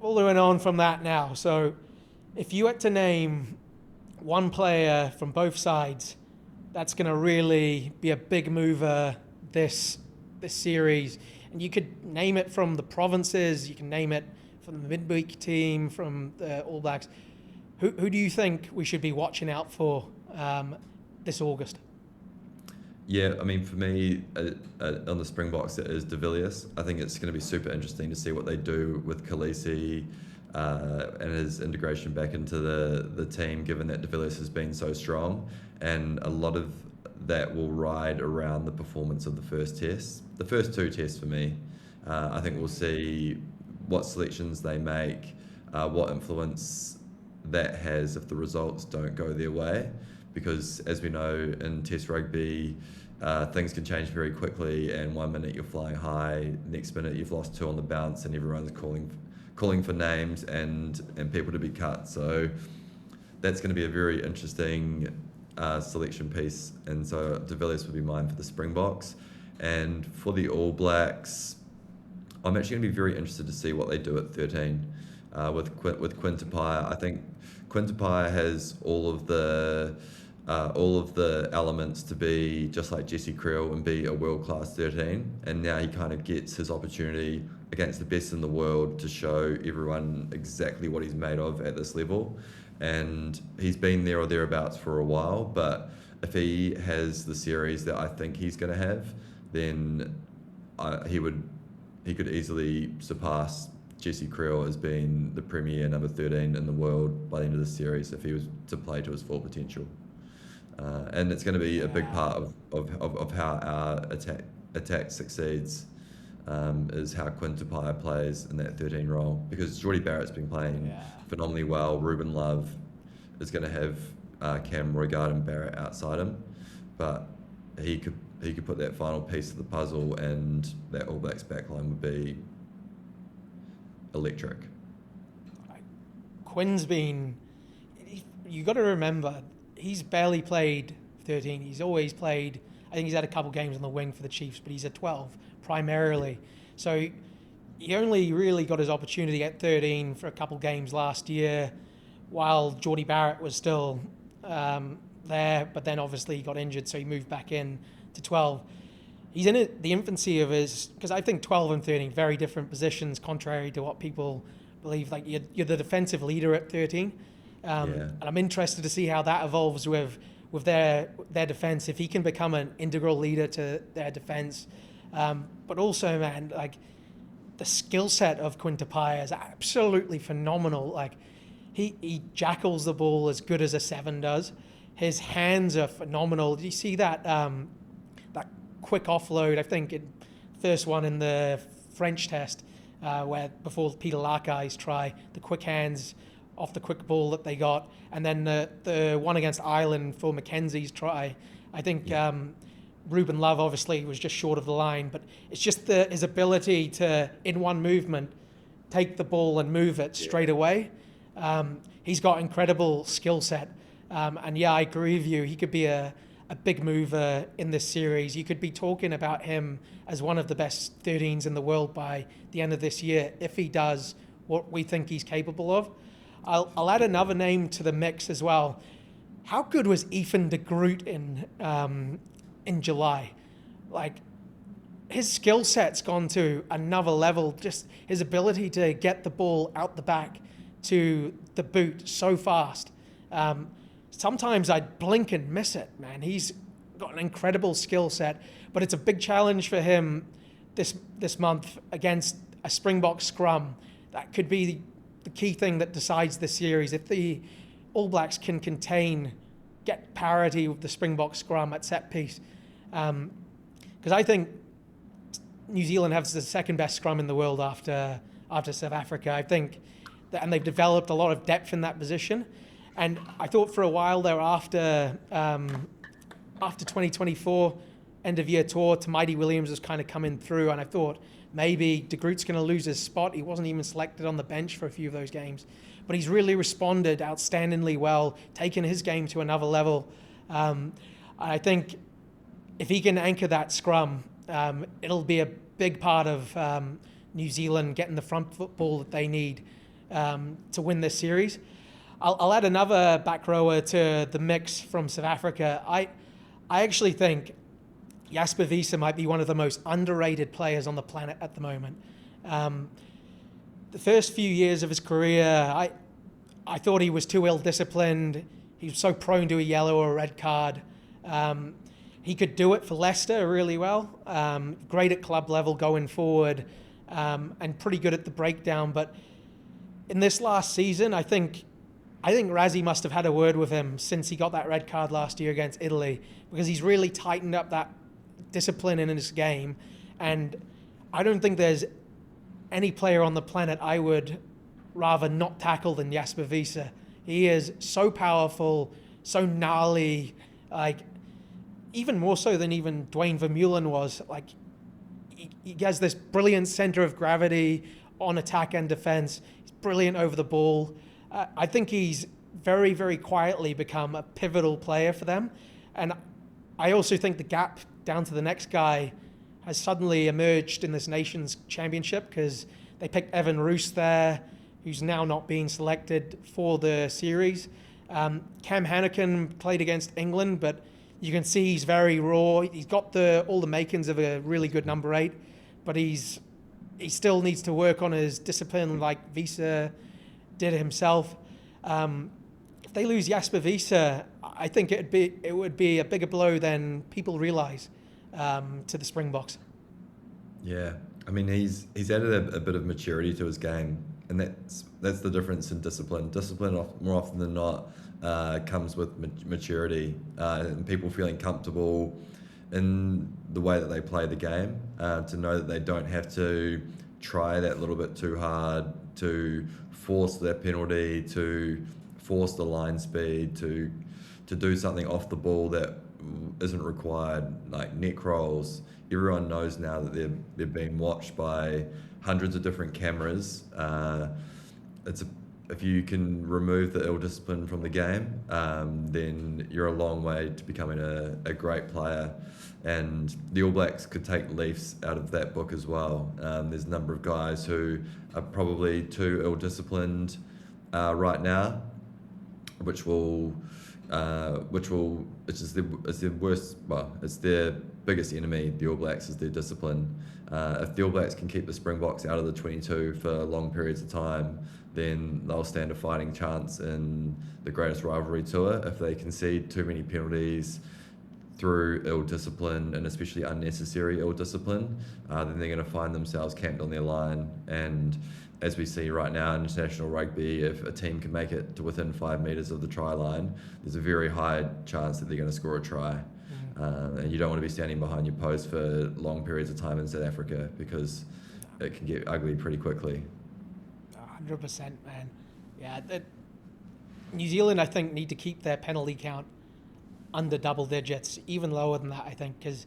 following on from that now. So if you had to name one player from both sides that's going to really be a big mover this series, and you could name it from the provinces, you can name it from the midweek team, from the All Blacks. Who do you think we should be watching out for this August? Yeah, I mean, for me, on the Springboks, it is de Villiers. I think it's going to be super interesting to see what they do with Khaleesi and his integration back into the team, given that de Villiers has been so strong. And a lot of that will ride around the performance of the first test. The first two tests for me, I think we'll see what selections they make, what influence that has if the results don't go their way. Because as we know in Test rugby, things can change very quickly, and 1 minute you're flying high, next minute you've lost two on the bounce, and everyone's calling for names and people to be cut. So that's going to be a very interesting selection piece, and so de Villiers would be mine for the Springboks. And for the All Blacks, I'm actually going to be very interested to see what they do at 13 with Quinn Tupaea. I think Quinn Tupaea has all of the elements to be just like Jesse Creel and be a world-class 13, and now he kind of gets his opportunity against the best in the world to show everyone exactly what he's made of at this level. And he's been there or thereabouts for a while, but if he has the series that I think he's going to have, then he could easily surpass Jesse Creel as being the premier number 13 in the world by the end of the series if he was to play to his full potential. And it's going to be a big part of how our attack succeeds, is how Quinn Tupaea plays in that 13 role. Because Geordie Barrett's been playing phenomenally well. Ruben Love is going to have Cam Roigard and Barrett outside him, but he could put that final piece of the puzzle, and that All Blacks backline would be electric. Quinn's been... You got to remember, he's barely played 13. He's always played... I think he's had a couple games on the wing for the Chiefs, but he's at 12 primarily. So he only really got his opportunity at 13 for a couple games last year, while Geordie Barrett was still there, but then obviously he got injured, so he moved back in to 12. He's in the infancy of his... Because I think 12 and 13, very different positions, contrary to what people believe. Like, you're the defensive leader at 13. And I'm interested to see how that evolves with their defense, if he can become an integral leader to their defense. But also, man, like, the skill set of Quinn Tupaea is absolutely phenomenal. Like, he jackals the ball as good as a 7 does. His hands are phenomenal. Did you see that that quick offload? I think first one in the French test, where before Peter Larkai's try, the quick hands off the quick ball that they got, and then the one against Ireland for Mackenzie's try. I think Ruben Love obviously was just short of the line, but it's just his ability to, in one movement, take the ball and move it straight away. He's got incredible skill set, and I agree with you. He could be a big mover in this series. You could be talking about him as one of the best 13s in the world by the end of this year if he does what we think he's capable of. I'll add another name to the mix as well. How good was Ethan de Groot in July? Like, his skill set's gone to another level. Just his ability to get the ball out the back to the boot so fast. Sometimes I'd blink and miss it, man. He's got an incredible skill set, but it's a big challenge for him this month against a Springbok scrum. That could be the key thing that decides the series. If the All Blacks can get parity with the Springbok scrum at set piece, because I think New Zealand has the second best scrum in the world after South Africa. I think that, and they've developed a lot of depth in that position. And I thought for a while there after 2024 end of year tour, Tumaidi Williams was kind of coming through, and I thought maybe de Groot's going to lose his spot. He wasn't even selected on the bench for a few of those games, but he's really responded outstandingly well, taken his game to another level. I think if he can anchor that scrum, it'll be a big part of New Zealand getting the front football that they need to win this series. I'll add another back rower to the mix from South Africa. I actually think Jasper Wiese might be one of the most underrated players on the planet at the moment. The first few years of his career, I thought he was too ill-disciplined. He was so prone to a yellow or a red card. He could do it for Leicester really well. Great at club level going forward, and pretty good at the breakdown. But in this last season, I think Razzie must have had a word with him since he got that red card last year against Italy, because he's really tightened up that discipline in his game. And I don't think there's any player on the planet I would rather not tackle than Jasper Wiese. He is so powerful, so gnarly, like even more so than even Dwayne Vermeulen was. Like he has this brilliant center of gravity on attack and defense. He's brilliant over the ball. I think he's very, very quietly become a pivotal player for them. And I also think the gap down to the next guy has suddenly emerged in this Nations Championship, because they picked Evan Roos there, who's now not being selected for the series. Cam Hannigan played against England, but you can see he's very raw. He's got all the makings of a really good number 8, but he still needs to work on his discipline like Wiese did himself. If they lose Jasper Wiese, I think it would be a bigger blow than people realise to the Springboks. Yeah, I mean he's added a bit of maturity to his game, and that's the difference in discipline. Discipline more often than not comes with maturity and people feeling comfortable in the way that they play the game, to know that they don't have to try that little bit too hard, to force that penalty, to force the line speed, to do something off the ball that isn't required, like neck rolls. Everyone knows now that they're being watched by hundreds of different cameras. If you can remove the ill discipline from the game, then you're a long way to becoming a great player. And the All Blacks could take leaves out of that book as well. There's a number of guys who are probably too ill disciplined right now, which it's their worst. Well, it's their biggest enemy. The All Blacks is their discipline. If the All Blacks can keep the Springboks out of the 22 for long periods of time, then they'll stand a fighting chance in the greatest rivalry tour. If they concede too many penalties through ill discipline, and especially unnecessary ill discipline, then they're going to find themselves camped on their line. And as we see right now in international rugby, if a team can make it to within 5 metres of the try line, there's a very high chance that they're going to score a try. And you don't want to be standing behind your post for long periods of time in South Africa, because it can get ugly pretty quickly. 100%, man. Yeah, New Zealand, I think, need to keep their penalty count under double digits, even lower than that, I think, because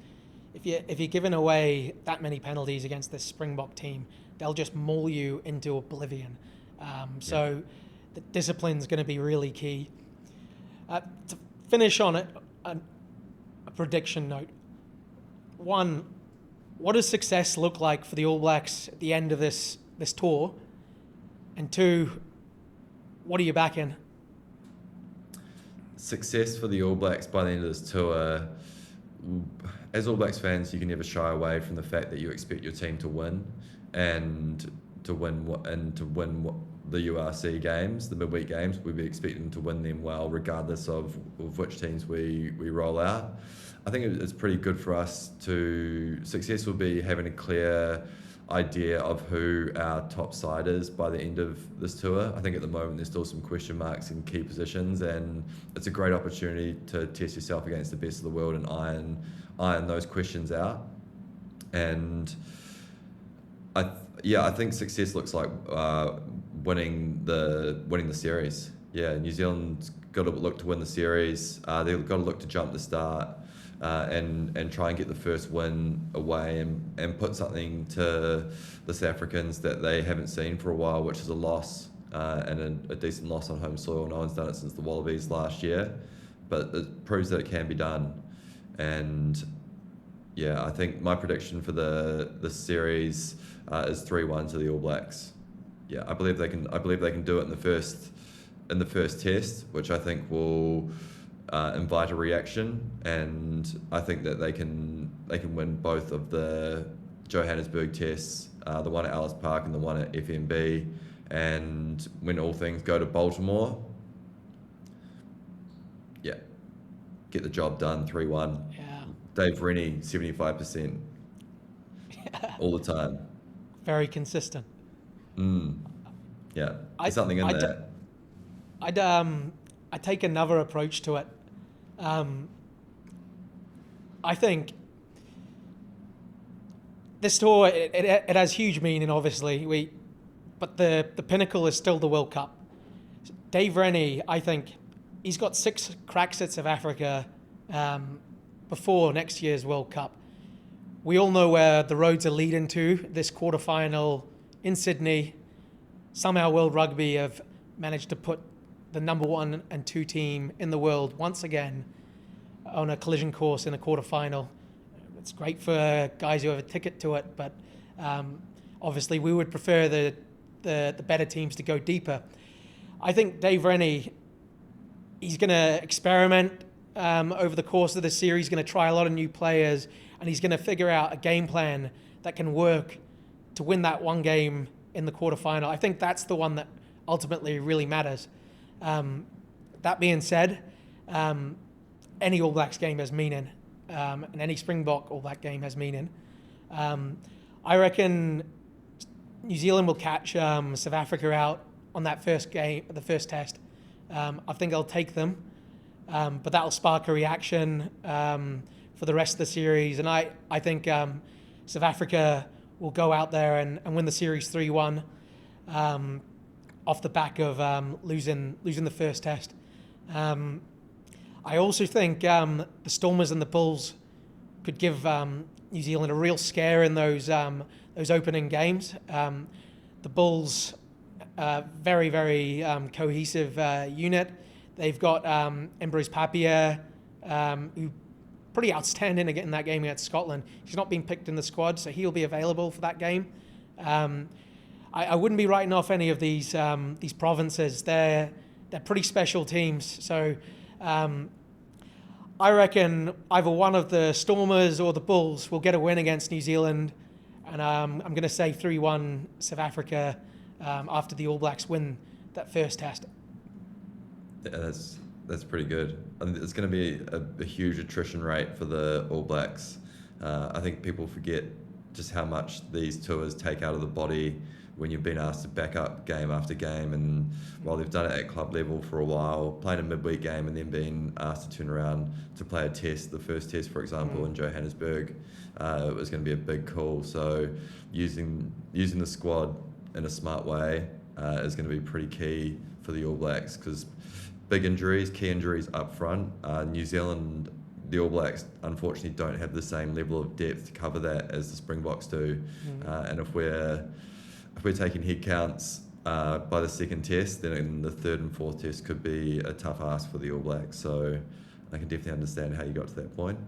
if you're giving away that many penalties against this Springbok team, they'll just maul you into oblivion. So the discipline's going to be really key. To finish on a prediction note, one, what does success look like for the All Blacks at the end of this tour? And two, what are you backing? Success for the All Blacks by the end of this tour. As All Blacks fans, you can never shy away from the fact that you expect your team to win, and to win the URC games, the midweek games. We'll be expecting to win them well, regardless of which teams we roll out. I think it's pretty good for us to. Success will be having a clear idea of who our top side is by the end of this tour. I think at the moment there's still some question marks in key positions, and it's a great opportunity to test yourself against the best of the world and iron those questions out. And I think success looks like winning the series. Yeah, New Zealand's got to look to win the series. They've got to look to jump the start. And try and get the first win away and put something to the South Africans that they haven't seen for a while, which is a loss and a decent loss on home soil. No one's done it since the Wallabies last year, but it proves that it can be done. And Yeah, I think my prediction for the series is 3-1 to the All Blacks. Yeah, I believe they can. I believe they can do it in the first test, which I think will invite a reaction, and I think that they can win both of the Johannesburg tests, the one at Ellis Park and the one at FNB, and when all things go to Baltimore, yeah, get the job done 3-1. Yeah. Dave Rennie 75% all the time. Very consistent. Yeah, I there's something in I there. I take another approach to it. I think this tour it has huge meaning, obviously. But the pinnacle is still the World Cup. Dave Rennie, I think, he's got 6 cracks at South Africa before next year's World Cup. We all know where the roads are leading to. This quarterfinal in Sydney. Somehow World Rugby have managed to put the number 1 and 2 team in the world once again on a collision course in a quarterfinal. It's great for guys who have a ticket to it, but obviously we would prefer the better teams to go deeper. I think Dave Rennie, he's going to experiment over the course of the series. He's going to try a lot of new players, and he's going to figure out a game plan that can work to win that one game in the quarterfinal. I think that's the one that ultimately really matters. That being said, any All Blacks game has meaning, and any Springbok All Black game has meaning. I reckon New Zealand will catch South Africa out on that first game, the first test. I think they'll take them, but that'll spark a reaction for the rest of the series. And I think South Africa will go out there and win the series 3-1 off the back of losing the first test. I also think the Stormers and the Bulls could give New Zealand a real scare in those opening games. The Bulls, very, very cohesive unit. They've got Ambrose Papier, who pretty outstanding in that game against Scotland. He's not been picked in the squad, so he'll be available for that game. I wouldn't be writing off any of these provinces. They're pretty special teams. So I reckon either one of the Stormers or the Bulls will get a win against New Zealand, and I'm going to say 3-1 South Africa after the All Blacks win that first test. Yeah, that's pretty good. I think it's going to be a huge attrition rate for the All Blacks. I think people forget just how much these tours take out of the body when you've been asked to back up game after game, and while they've done it at club level for a while, playing a midweek game and then being asked to turn around to play a test, the first test, for example, in Johannesburg, it was going to be a big call. So using the squad in a smart way is going to be pretty key for the All Blacks, because big injuries, key injuries up front. New Zealand, the All Blacks, unfortunately don't have the same level of depth to cover that as the Springboks do. And if we're taking head counts by the second test, then the third and fourth test could be a tough ask for the All Blacks. So I can definitely understand how you got to that point.